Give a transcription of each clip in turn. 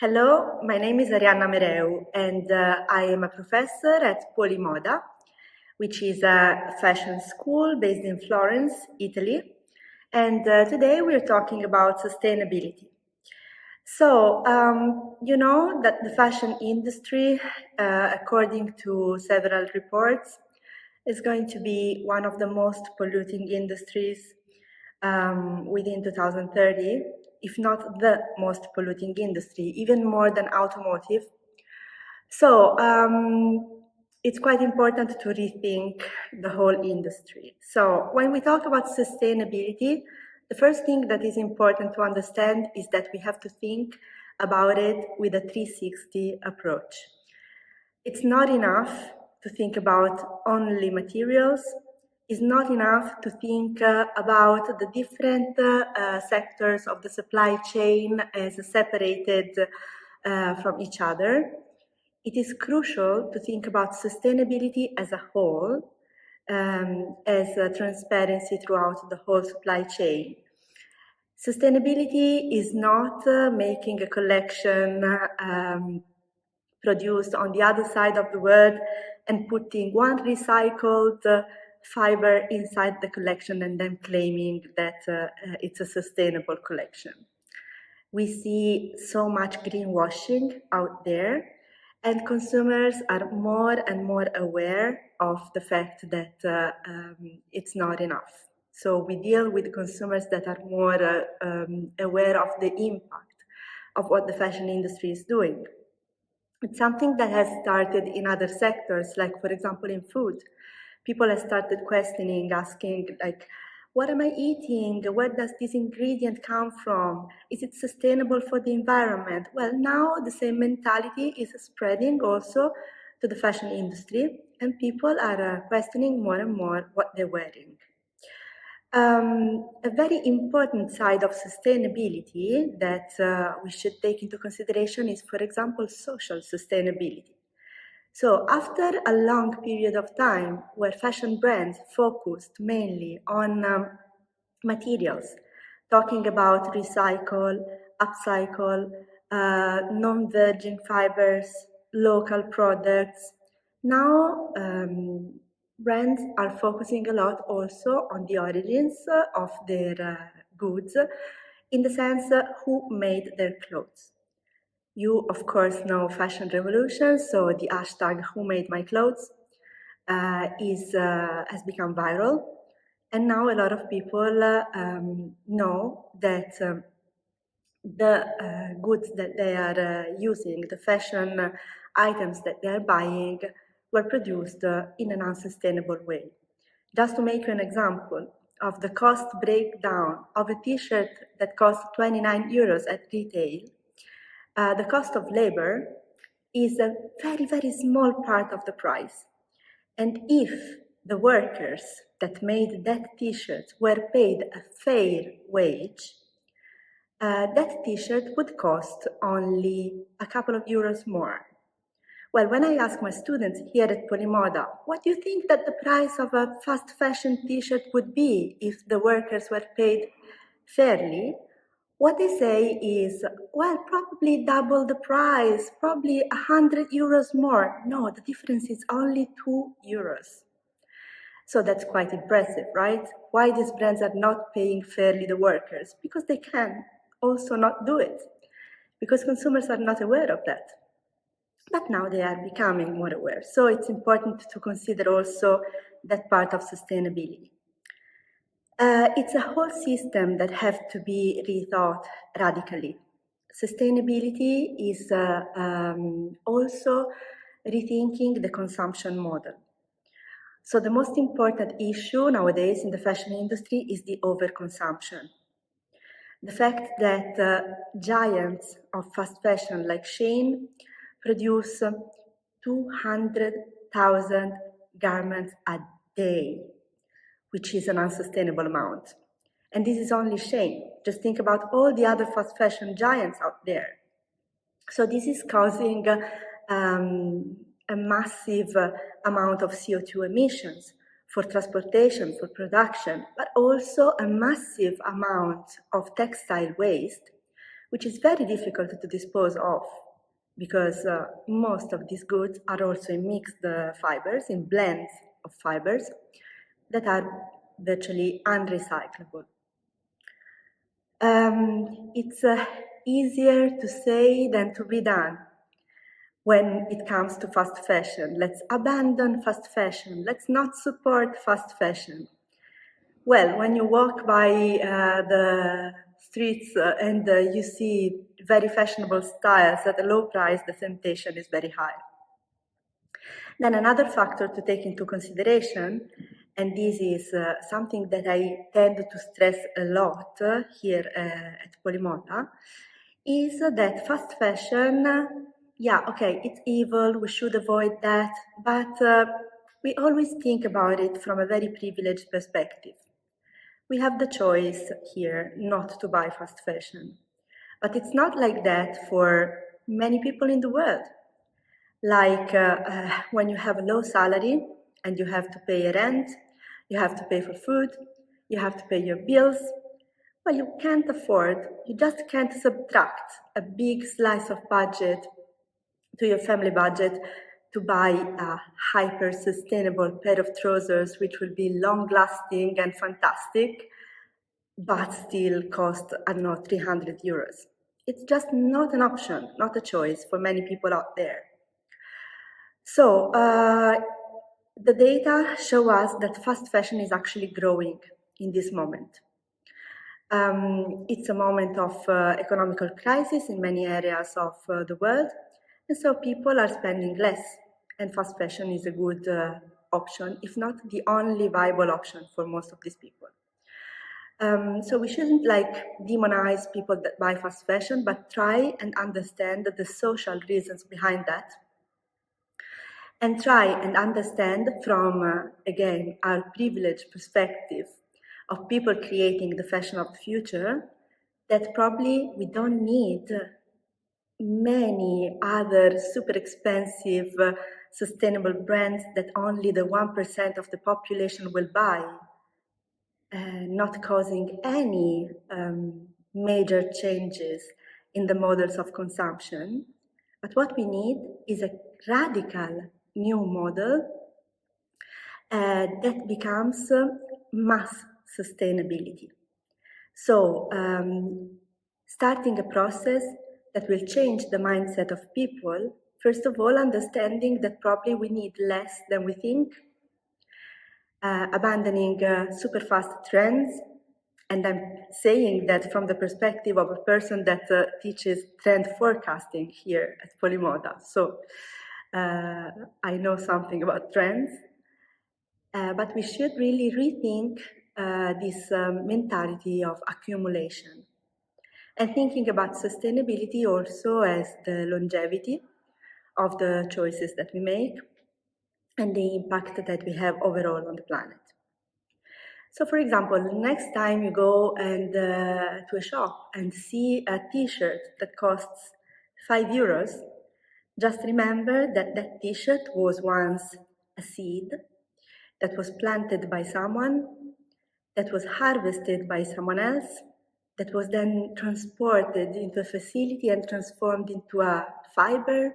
Hello, my name is Ariana Mareu and I am a professor at Polimoda, which is a fashion school based in Florence, Italy. And today we're talking about sustainability. So, you know that the fashion industry, according to several reports, is going to be one of the most polluting industries within 2030, if not the most polluting industry, even more than automotive. So it's quite important to rethink the whole industry. So when we talk about sustainability, the first thing that is important to understand is that we have to think about it with a 360 approach. It's not enough to think about only materials. It's not enough to think about the different sectors of the supply chain as separated from each other. It is crucial to think about sustainability as a whole, as transparency throughout the whole supply chain. Sustainability is not making a collection produced on the other side of the world and putting one recycled fiber inside the collection and then claiming that it's a sustainable collection. We see so much greenwashing out there, and consumers are more and more aware of the fact that it's not enough. So we deal with consumers that are more aware of the impact of what the fashion industry is doing. It's something that has started in other sectors, like, for example, in food. People have started questioning, asking, like, what am I eating? Where does this ingredient come from? Is it sustainable for the environment? Well, now the same mentality is spreading also to the fashion industry, and people are questioning more and more what they're wearing. A very important side of sustainability that we should take into consideration is, for example, social sustainability. So after a long period of time where fashion brands focused mainly on materials, talking about recycle, upcycle, non-virgin fibers, local products, now brands are focusing a lot also on the origins of their goods, in the sense who made their clothes. You, of course, know Fashion Revolution, so the hashtag "Who Made My Clothes" has become viral, and now a lot of people know that the goods that they are using, the fashion items that they are buying, were produced in an unsustainable way. Just to make you an example of the cost breakdown of a t-shirt that costs 29 euros at retail, the cost of labor is a very, very small part of the price. And if the workers that made that t-shirt were paid a fair wage, that t-shirt would cost only a couple of euros more. Well, when I ask my students here at Polimoda, what do you think that the price of a fast fashion t-shirt would be if the workers were paid fairly? What they say is, well, probably double the price, probably 100 euros more. No, the difference is only 2 euros. So that's quite impressive, right? Why these brands are not paying fairly the workers? Because they can also not do it, because consumers are not aware of that. But now they are becoming more aware. So it's important to consider also that part of sustainability. It's a whole system that has to be rethought radically. Sustainability is also rethinking the consumption model. So the most important issue nowadays in the fashion industry is the overconsumption. The fact that giants of fast fashion like Shein produce 200,000 garments a day, which is an unsustainable amount. And this is only Shein. Just think about all the other fast fashion giants out there. So this is causing a massive amount of CO2 emissions for transportation, for production, but also a massive amount of textile waste, which is very difficult to dispose of because most of these goods are also in mixed fibers, in blends of fibers that are virtually unrecyclable. It's easier to say than to be done when it comes to fast fashion. Let's abandon fast fashion. Let's not support fast fashion. Well, when you walk by the streets and you see very fashionable styles at a low price, the temptation is very high. Then another factor to take into consideration, and this is something that I tend to stress a lot here at Polimoda, is that fast fashion, yeah, okay, it's evil, we should avoid that, but we always think about it from a very privileged perspective. We have the choice here not to buy fast fashion, but it's not like that for many people in the world. Like when you have a low salary and you have to pay rent, you have to pay for food, you have to pay your bills. Well, you can't afford, you just can't subtract a big slice of budget to your family budget to buy a hyper-sustainable pair of trousers which will be long-lasting and fantastic, but still cost, I don't know, 300 euros. It's just not an option, not a choice for many people out there. So the data show us that fast fashion is actually growing in this moment. It's a moment of economical crisis in many areas of the world, and so people are spending less, and fast fashion is a good option, if not the only viable option for most of these people. So we shouldn't demonize people that buy fast fashion, but try and understand the social reasons behind that, and try and understand from, again, our privileged perspective of people creating the fashion of the future, that probably we don't need many other super expensive sustainable brands that only the 1% of the population will buy, not causing any major changes in the models of consumption. But what we need is a radical new model that becomes mass sustainability. So starting a process that will change the mindset of people, first of all, understanding that probably we need less than we think, abandoning super fast trends. And I'm saying that from the perspective of a person that teaches trend forecasting here at Polimoda. So I know something about trends, but we should really rethink this mentality of accumulation and thinking about sustainability also as the longevity of the choices that we make and the impact that we have overall on the planet. So for example, next time you go and to a shop and see a t-shirt that costs 5 euros, just remember that that t-shirt was once a seed that was planted by someone, that was harvested by someone else, that was then transported into a facility and transformed into a fiber,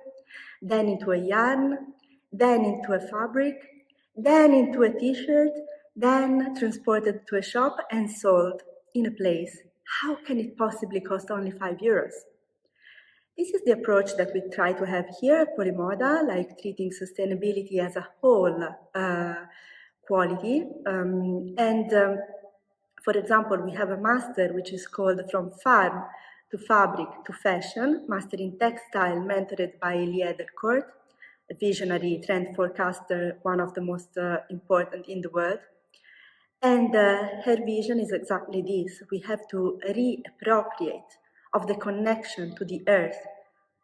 then into a yarn, then into a fabric, then into a t-shirt, then transported to a shop and sold in a place. How can it possibly cost only 5 euros? This is the approach that we try to have here at Polimoda, like treating sustainability as a whole quality. For example, we have a master which is called From Farm to Fabric to Fashion, Master in Textile, mentored by Elie Delcourt, a visionary trend forecaster, one of the most important in the world. And her vision is exactly this. We have to reappropriate of the connection to the earth,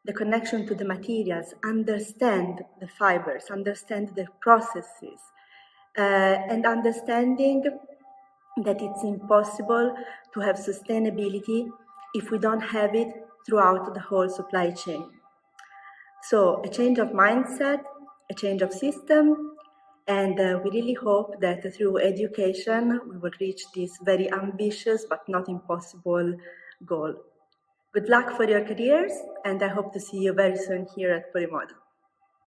the connection to the materials, understand the fibers, understand their processes, and understanding that it's impossible to have sustainability if we don't have it throughout the whole supply chain. So a change of mindset, a change of system, and we really hope that through education we will reach this very ambitious but not impossible goal. Good luck for your careers, and I hope to see you very soon here at Polimoda.